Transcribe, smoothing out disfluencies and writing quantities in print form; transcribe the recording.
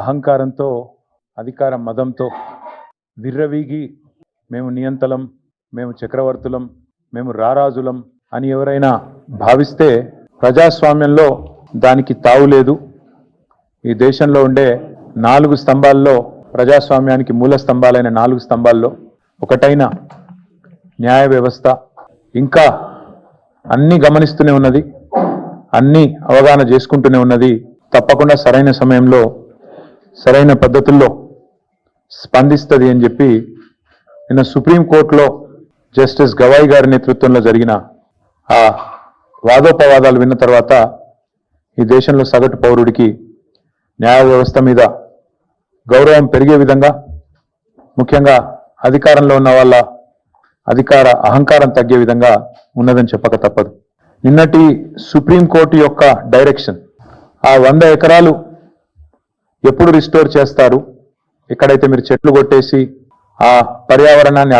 అహంకారంతో అధికార మదంతో విర్రవీగి మేము నియంతలం, మేము చక్రవర్తులం, మేము రారాజులం అని ఎవరైనా భావిస్తే ప్రజాస్వామ్యంలో దానికి తావులేదు. ఈ దేశంలో ఉండే 4 స్తంభాల్లో, ప్రజాస్వామ్యానికి మూల స్తంభాలైన 4 స్తంభాల్లో ఒకటైన న్యాయ వ్యవస్థ ఇంకా అన్ని గమనిస్తూనే ఉన్నది, అన్ని అవగాహన చేసుకుంటూనే ఉన్నది. తప్పకుండా సరైన సమయంలో సరైన పద్ధతుల్లో స్పందిస్తుంది అని చెప్పి నిన్న సుప్రీంకోర్టులో జస్టిస్ గవాయి గారి నేతృత్వంలో జరిగిన ఆ వాదోపవాదాలు విన్న తర్వాత ఈ దేశంలో సగటు పౌరుడికి న్యాయ వ్యవస్థ మీద గౌరవం పెరిగే విధంగా, ముఖ్యంగా అధికారంలో ఉన్న వాళ్ళ అధికార అహంకారం తగ్గే విధంగా ఉన్నదని చెప్పక తప్పదు. నిన్నటి సుప్రీంకోర్టు యొక్క డైరెక్షన్, ఆ 100 ఎకరాలు ఎప్పుడు రిస్టోర్ చేస్తారు, ఎక్కడైతే మీరు చెట్లు కొట్టేసి ఆ పర్యావరణాన్ని